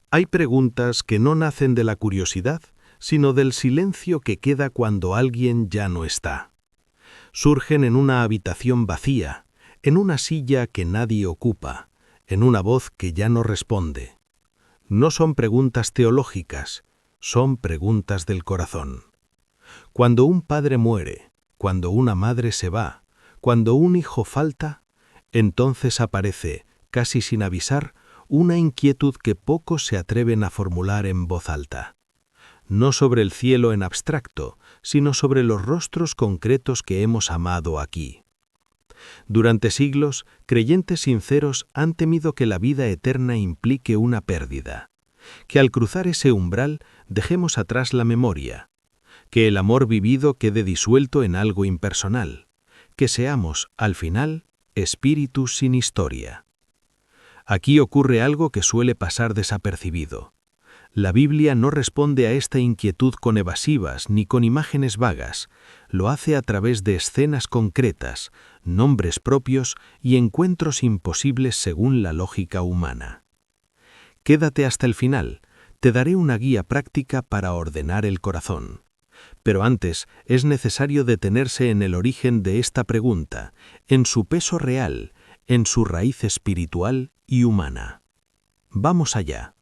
Hay preguntas que no nacen de la curiosidad, sino del silencio que queda cuando alguien ya no está. Surgen en una habitación vacía, en una silla que nadie ocupa, en una voz que ya no responde. No son preguntas teológicas, son preguntas del corazón. Cuando un padre muere, cuando una madre se va, cuando un hijo falta, entonces aparece, casi sin avisar, una inquietud que pocos se atreven a formular en voz alta. No sobre el cielo en abstracto, sino sobre los rostros concretos que hemos amado aquí. Durante siglos, creyentes sinceros han temido que la vida eterna implique una pérdida, que al cruzar ese umbral dejemos atrás la memoria, que el amor vivido quede disuelto en algo impersonal, que seamos, al final, espíritus sin historia. Aquí ocurre algo que suele pasar desapercibido. La Biblia no responde a esta inquietud con evasivas ni con imágenes vagas, lo hace a través de escenas concretas, nombres propios y encuentros imposibles según la lógica humana. Quédate hasta el final, te daré una guía práctica para ordenar el corazón. Pero antes es necesario detenerse en el origen de esta pregunta, en su peso real, en su raíz espiritual y humana. Vamos allá.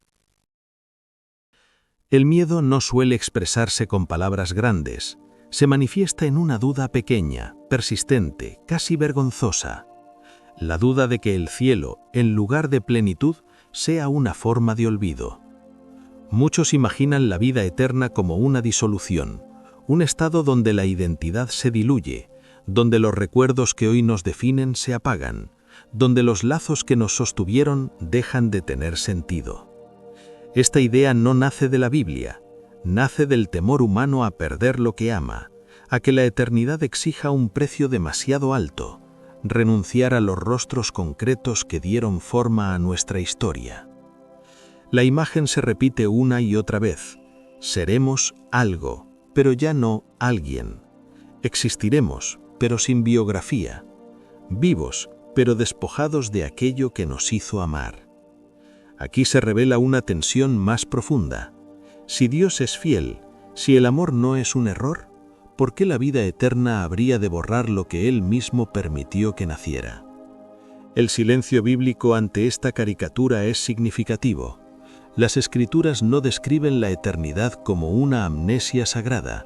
El miedo no suele expresarse con palabras grandes, se manifiesta en una duda pequeña, persistente, casi vergonzosa. La duda de que el cielo, en lugar de plenitud, sea una forma de olvido. Muchos imaginan la vida eterna como una disolución, un estado donde la identidad se diluye, donde los recuerdos que hoy nos definen se apagan, donde los lazos que nos sostuvieron dejan de tener sentido. Esta idea no nace de la Biblia, nace del temor humano a perder lo que ama, a que la eternidad exija un precio demasiado alto, renunciar a los rostros concretos que dieron forma a nuestra historia. La imagen se repite una y otra vez. Seremos algo, pero ya no alguien. Existiremos, pero sin biografía. Vivos, pero despojados de aquello que nos hizo amar. Aquí se revela una tensión más profunda. Si Dios es fiel, si el amor no es un error, ¿por qué la vida eterna habría de borrar lo que Él mismo permitió que naciera? El silencio bíblico ante esta caricatura es significativo. Las Escrituras no describen la eternidad como una amnesia sagrada,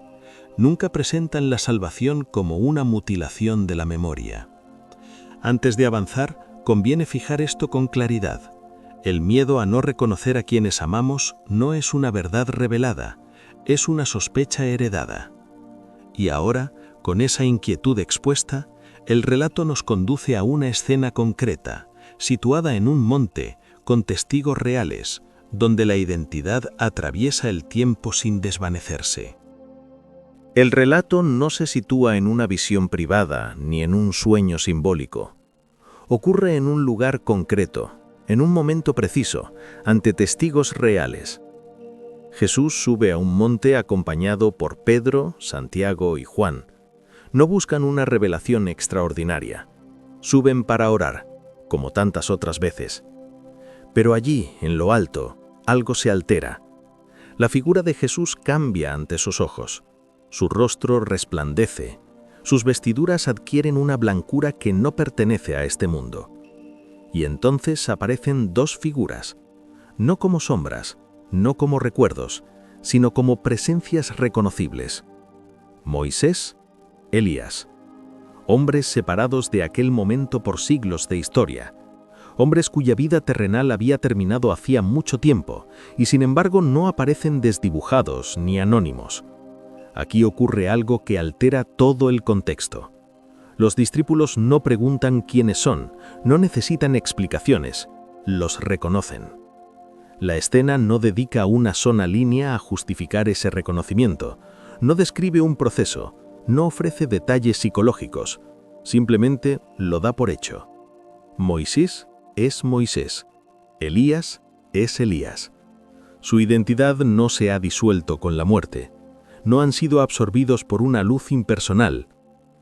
nunca presentan la salvación como una mutilación de la memoria. Antes de avanzar, conviene fijar esto con claridad. El miedo a no reconocer a quienes amamos no es una verdad revelada, es una sospecha heredada. Y ahora, con esa inquietud expuesta, el relato nos conduce a una escena concreta, situada en un monte, con testigos reales, donde la identidad atraviesa el tiempo sin desvanecerse. El relato no se sitúa en una visión privada ni en un sueño simbólico. Ocurre en un lugar concreto, en un momento preciso, ante testigos reales. Jesús sube a un monte acompañado por Pedro, Santiago y Juan. No buscan una revelación extraordinaria. Suben para orar, como tantas otras veces. Pero allí, en lo alto, algo se altera. La figura de Jesús cambia ante sus ojos. Su rostro resplandece. Sus vestiduras adquieren una blancura que no pertenece a este mundo. Y entonces aparecen dos figuras, no como sombras, no como recuerdos, sino como presencias reconocibles. Moisés, Elías. Hombres separados de aquel momento por siglos de historia. Hombres cuya vida terrenal había terminado hacía mucho tiempo, y sin embargo no aparecen desdibujados ni anónimos. Aquí ocurre algo que altera todo el contexto. Los discípulos no preguntan quiénes son, no necesitan explicaciones, los reconocen. La escena no dedica una sola línea a justificar ese reconocimiento, no describe un proceso, no ofrece detalles psicológicos, simplemente lo da por hecho. Moisés es Moisés, Elías es Elías. Su identidad no se ha disuelto con la muerte, no han sido absorbidos por una luz impersonal,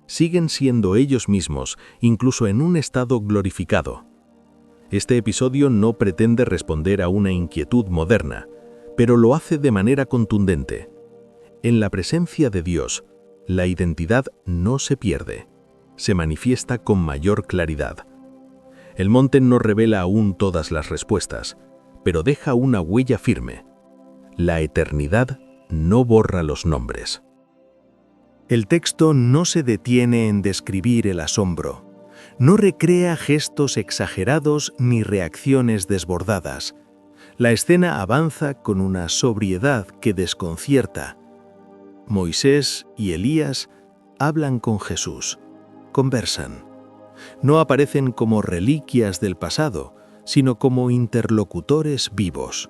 siguen siendo ellos mismos, incluso en un estado glorificado. Este episodio no pretende responder a una inquietud moderna, pero lo hace de manera contundente. En la presencia de Dios, la identidad no se pierde, se manifiesta con mayor claridad. El monte no revela aún todas las respuestas, pero deja una huella firme. La eternidad no borra los nombres. El texto no se detiene en describir el asombro. No recrea gestos exagerados ni reacciones desbordadas. La escena avanza con una sobriedad que desconcierta. Moisés y Elías hablan con Jesús, conversan. No aparecen como reliquias del pasado, sino como interlocutores vivos.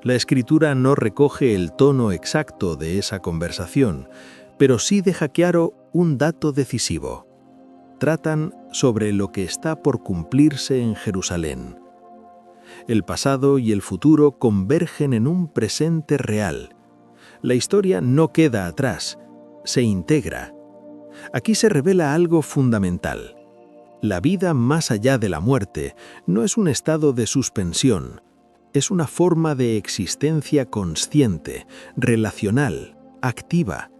La Escritura no recoge el tono exacto de esa conversación, pero sí deja claro un dato decisivo. Tratan sobre lo que está por cumplirse en Jerusalén. El pasado y el futuro convergen en un presente real. La historia no queda atrás, se integra. Aquí se revela algo fundamental. La vida más allá de la muerte no es un estado de suspensión, es una forma de existencia consciente, relacional, activa.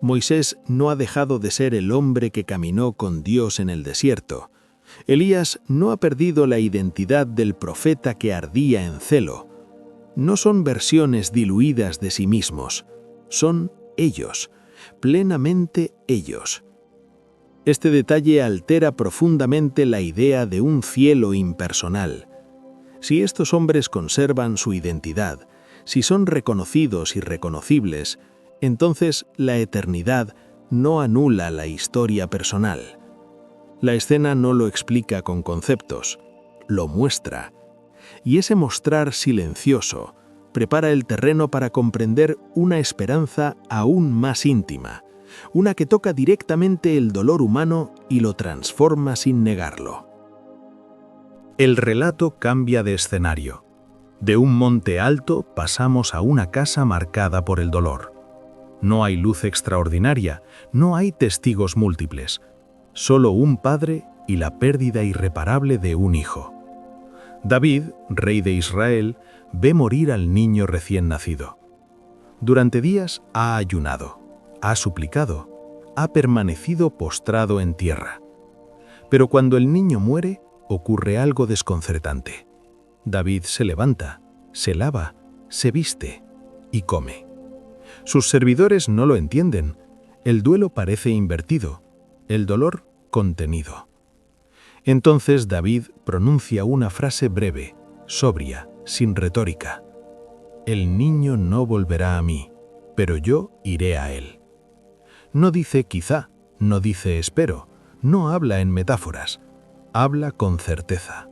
Moisés no ha dejado de ser el hombre que caminó con Dios en el desierto. Elías no ha perdido la identidad del profeta que ardía en celo. No son versiones diluidas de sí mismos, son ellos, plenamente ellos. Este detalle altera profundamente la idea de un cielo impersonal. Si estos hombres conservan su identidad, si son reconocidos y reconocibles, entonces la eternidad no anula la historia personal. La escena no lo explica con conceptos, lo muestra. Y ese mostrar silencioso prepara el terreno para comprender una esperanza aún más íntima, una que toca directamente el dolor humano y lo transforma sin negarlo. El relato cambia de escenario. De un monte alto pasamos a una casa marcada por el dolor. No hay luz extraordinaria, no hay testigos múltiples, solo un padre y la pérdida irreparable de un hijo. David, rey de Israel, ve morir al niño recién nacido. Durante días ha ayunado, ha suplicado, ha permanecido postrado en tierra. Pero cuando el niño muere, ocurre algo desconcertante. David se levanta, se lava, se viste y come. Sus servidores no lo entienden. El duelo parece invertido, el dolor contenido. Entonces David pronuncia una frase breve, sobria, sin retórica. El niño no volverá a mí, pero yo iré a él. No dice quizá, no dice espero, no habla en metáforas, habla con certeza.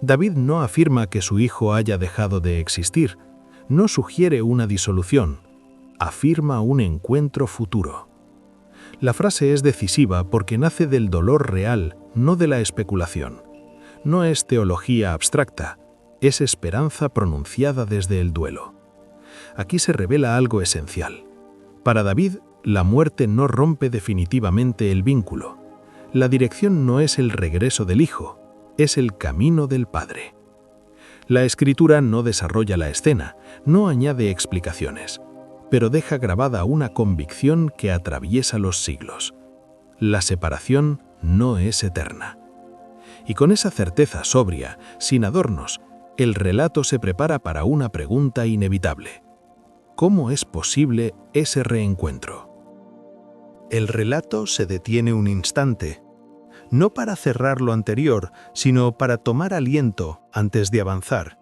David no afirma que su hijo haya dejado de existir, no sugiere una disolución, afirma un encuentro futuro. La frase es decisiva porque nace del dolor real, no de la especulación. No es teología abstracta, es esperanza pronunciada desde el duelo. Aquí se revela algo esencial. Para David, la muerte no rompe definitivamente el vínculo. La dirección no es el regreso del hijo, es el camino del padre. La Escritura no desarrolla la escena, no añade explicaciones, pero deja grabada una convicción que atraviesa los siglos. La separación no es eterna. Y con esa certeza sobria, sin adornos, el relato se prepara para una pregunta inevitable. ¿Cómo es posible ese reencuentro? El relato se detiene un instante, no para cerrar lo anterior, sino para tomar aliento antes de avanzar.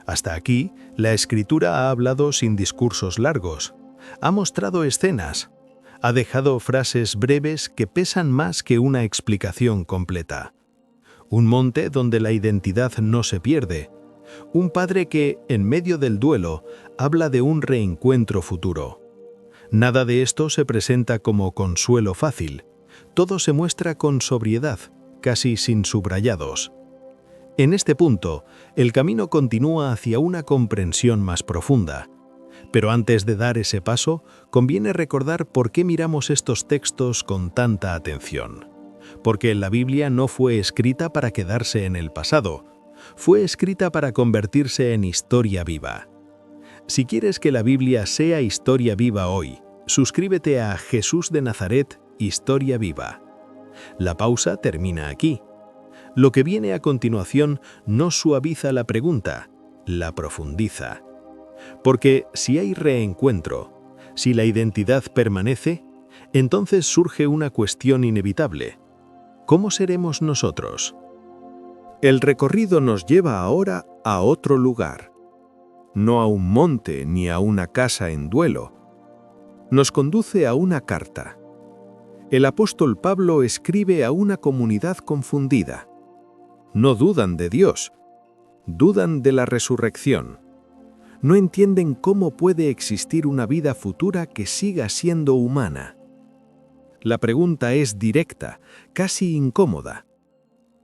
Hasta aquí, la Escritura ha hablado sin discursos largos, ha mostrado escenas, ha dejado frases breves que pesan más que una explicación completa. Un monte donde la identidad no se pierde, un padre que, en medio del duelo, habla de un reencuentro futuro. Nada de esto se presenta como consuelo fácil, todo se muestra con sobriedad, casi sin subrayados. En este punto, el camino continúa hacia una comprensión más profunda. Pero antes de dar ese paso, conviene recordar por qué miramos estos textos con tanta atención. porque la Biblia no fue escrita para quedarse en el pasado, fue escrita para convertirse en historia viva. Si quieres que la Biblia sea historia viva hoy, suscríbete a Jesús de Nazaret, Historia Viva. La pausa termina aquí. Lo que viene a continuación no suaviza la pregunta, la profundiza. Porque si hay reencuentro, si la identidad permanece, entonces surge una cuestión inevitable. ¿Cómo seremos nosotros? El recorrido nos lleva ahora a otro lugar. No a un monte ni a una casa en duelo. Nos conduce a una carta. El apóstol Pablo escribe a una comunidad confundida. No dudan de Dios, dudan de la resurrección. No entienden cómo puede existir una vida futura que siga siendo humana. La pregunta es directa, casi incómoda.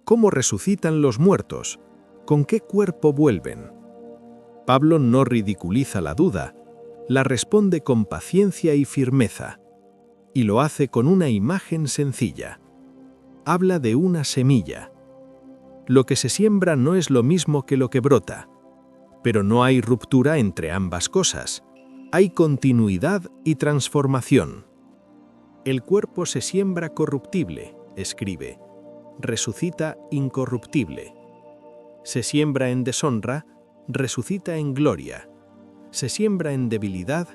¿Cómo resucitan los muertos? ¿Con qué cuerpo vuelven? Pablo no ridiculiza la duda, la responde con paciencia y firmeza, y lo hace con una imagen sencilla. Habla de una semilla. Lo que se siembra no es lo mismo que lo que brota, pero no hay ruptura entre ambas cosas. Hay continuidad y transformación. El cuerpo se siembra corruptible, escribe, resucita incorruptible. Se siembra en deshonra, resucita en gloria. Se siembra en debilidad,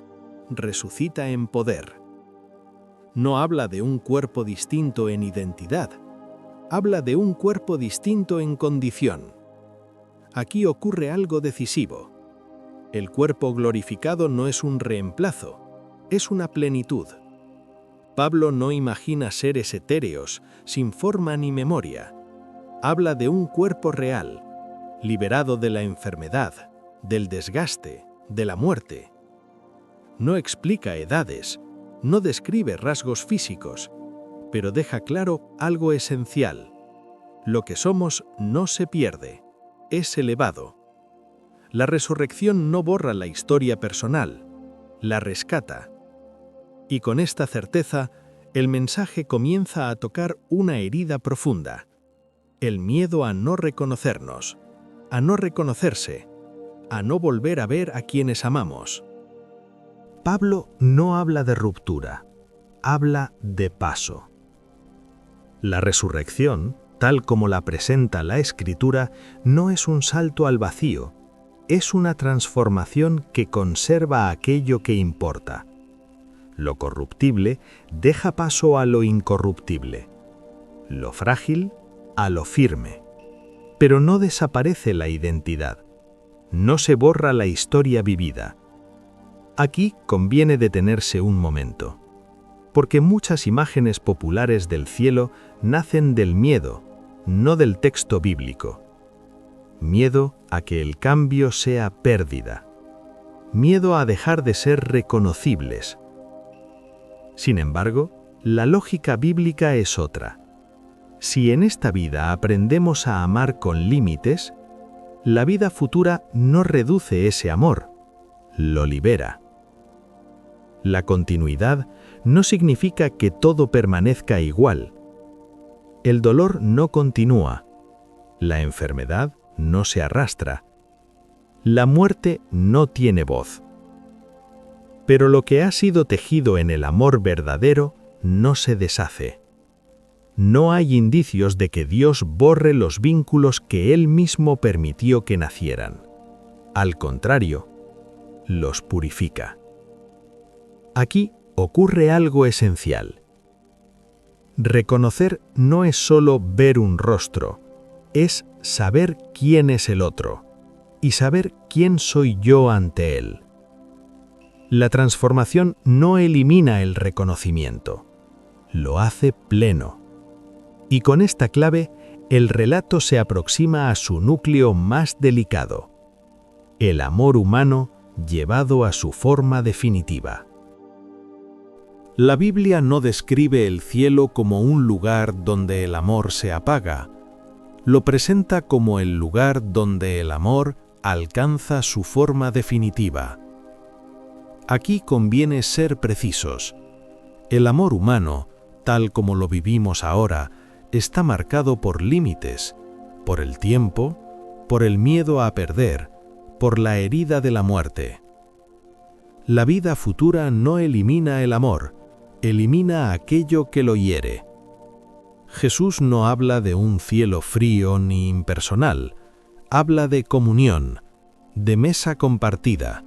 resucita en poder. No habla de un cuerpo distinto en identidad, habla de un cuerpo distinto en condición. Aquí ocurre algo decisivo. El cuerpo glorificado no es un reemplazo, es una plenitud. Pablo no imagina seres etéreos, sin forma ni memoria. Habla de un cuerpo real, liberado de la enfermedad, del desgaste, de la muerte. No explica edades, no describe rasgos físicos, pero deja claro algo esencial. Lo que somos no se pierde, es elevado. La resurrección no borra la historia personal, la rescata. Y con esta certeza, el mensaje comienza a tocar una herida profunda, el miedo a no reconocernos, a no reconocerse, a no volver a ver a quienes amamos. Pablo no habla de ruptura, habla de paso. La resurrección, tal como la presenta la Escritura, no es un salto al vacío, es una transformación que conserva aquello que importa. Lo corruptible deja paso a lo incorruptible, lo frágil a lo firme. Pero no desaparece la identidad, no se borra la historia vivida. Aquí conviene detenerse un momento, porque muchas imágenes populares del cielo nacen del miedo, no del texto bíblico. Miedo a que el cambio sea pérdida, miedo a dejar de ser reconocibles. Sin embargo, la lógica bíblica es otra. Si en esta vida aprendemos a amar con límites, la vida futura no reduce ese amor, lo libera. La continuidad no significa que todo permanezca igual. El dolor no continúa, la enfermedad no se arrastra, la muerte no tiene voz. Pero lo que ha sido tejido en el amor verdadero no se deshace. No hay indicios de que Dios borre los vínculos que Él mismo permitió que nacieran. Al contrario, los purifica. Aquí ocurre algo esencial. Reconocer no es solo ver un rostro, es saber quién es el otro y saber quién soy yo ante él. La transformación no elimina el reconocimiento, lo hace pleno. Y con esta clave, el relato se aproxima a su núcleo más delicado, el amor humano llevado a su forma definitiva. La Biblia no describe el cielo como un lugar donde el amor se apaga, lo presenta como el lugar donde el amor alcanza su forma definitiva. Aquí conviene ser precisos. El amor humano, tal como lo vivimos ahora, está marcado por límites, por el tiempo, por el miedo a perder, por la herida de la muerte. La vida futura no elimina el amor, elimina aquello que lo hiere. Jesús no habla de un cielo frío ni impersonal, habla de comunión, de mesa compartida,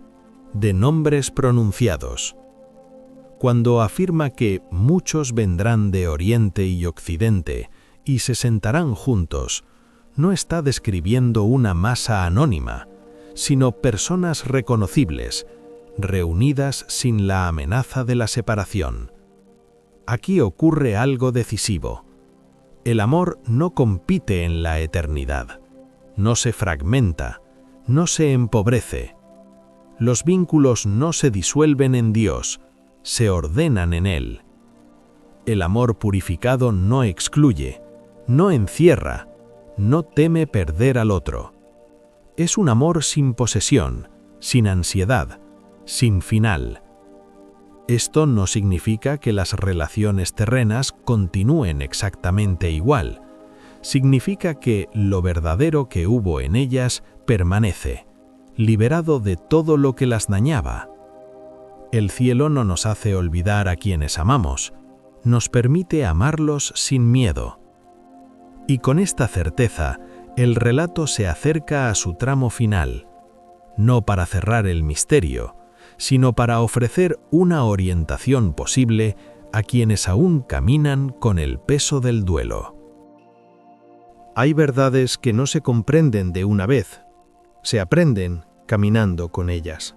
de nombres pronunciados. Cuando afirma que muchos vendrán de Oriente y Occidente y se sentarán juntos, no está describiendo una masa anónima, sino personas reconocibles, reunidas sin la amenaza de la separación. Aquí ocurre algo decisivo. El amor no compite en la eternidad, no se fragmenta, no se empobrece. Los vínculos no se disuelven en Dios, se ordenan en Él. El amor purificado no excluye, no encierra, no teme perder al otro. Es un amor sin posesión, sin ansiedad, sin final. Esto no significa que las relaciones terrenas continúen exactamente igual. Significa que lo verdadero que hubo en ellas permanece, liberado de todo lo que las dañaba. El cielo no nos hace olvidar a quienes amamos, nos permite amarlos sin miedo. Y con esta certeza, el relato se acerca a su tramo final, no para cerrar el misterio, sino para ofrecer una orientación posible a quienes aún caminan con el peso del duelo. Hay verdades que no se comprenden de una vez, se aprenden caminando con ellas.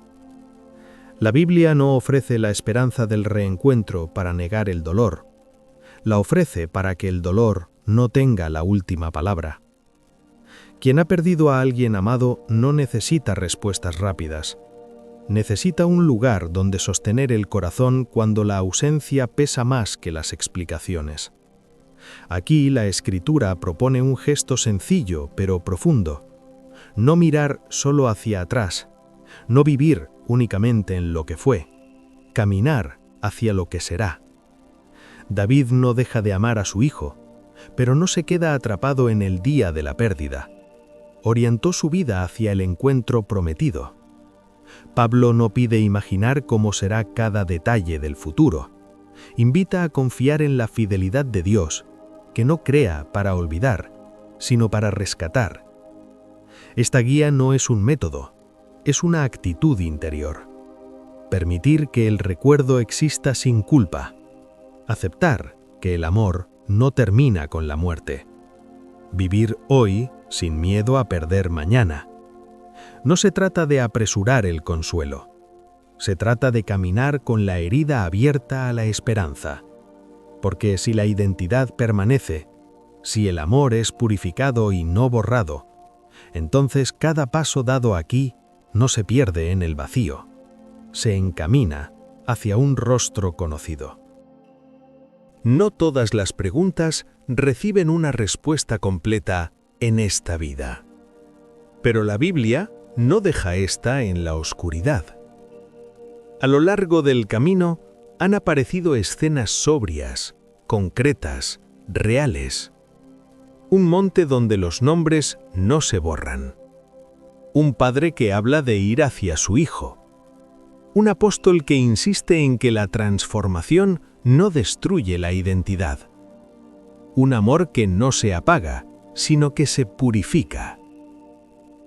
La Biblia no ofrece la esperanza del reencuentro para negar el dolor, la ofrece para que el dolor no tenga la última palabra. Quien ha perdido a alguien amado no necesita respuestas rápidas. Necesita un lugar donde sostener el corazón cuando la ausencia pesa más que las explicaciones. Aquí la Escritura propone un gesto sencillo pero profundo. No mirar solo hacia atrás, no vivir únicamente en lo que fue, caminar hacia lo que será. David no deja de amar a su hijo, pero no se queda atrapado en el día de la pérdida. Orientó su vida hacia el encuentro prometido. Pablo no pide imaginar cómo será cada detalle del futuro. Invita a confiar en la fidelidad de Dios, que no crea para olvidar, sino para rescatar. Esta guía no es un método, es una actitud interior. Permitir que el recuerdo exista sin culpa. Aceptar que el amor no termina con la muerte. Vivir hoy sin miedo a perder mañana. No se trata de apresurar el consuelo. Se trata de caminar con la herida abierta a la esperanza. Porque si la identidad permanece, si el amor es purificado y no borrado, entonces cada paso dado aquí no se pierde en el vacío, se encamina hacia un rostro conocido. No todas las preguntas reciben una respuesta completa en esta vida. Pero la Biblia no deja esta en la oscuridad. A lo largo del camino han aparecido escenas sobrias, concretas, reales. Un monte donde los nombres no se borran. Un padre que habla de ir hacia su hijo. Un apóstol que insiste en que la transformación no destruye la identidad. Un amor que no se apaga, sino que se purifica.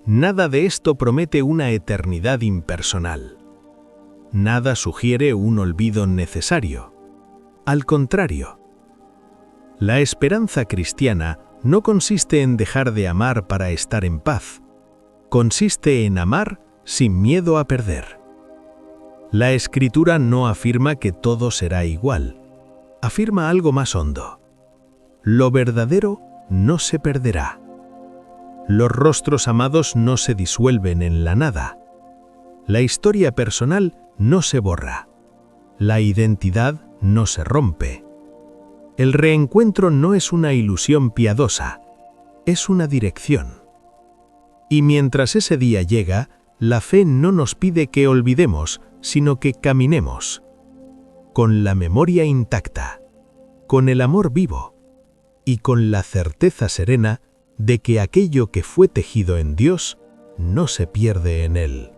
Nada de esto promete una eternidad impersonal. Nada sugiere un olvido necesario. Al contrario, la esperanza cristiana no consiste en dejar de amar para estar en paz. Consiste en amar sin miedo a perder. La Escritura no afirma que todo será igual. Afirma algo más hondo. Lo verdadero no se perderá. Los rostros amados no se disuelven en la nada. La historia personal no se borra. La identidad no se rompe. El reencuentro no es una ilusión piadosa, es una dirección. Y mientras ese día llega, la fe no nos pide que olvidemos, sino que caminemos. Con la memoria intacta, con el amor vivo, y con la certeza serena de que aquello que fue tejido en Dios no se pierde en él.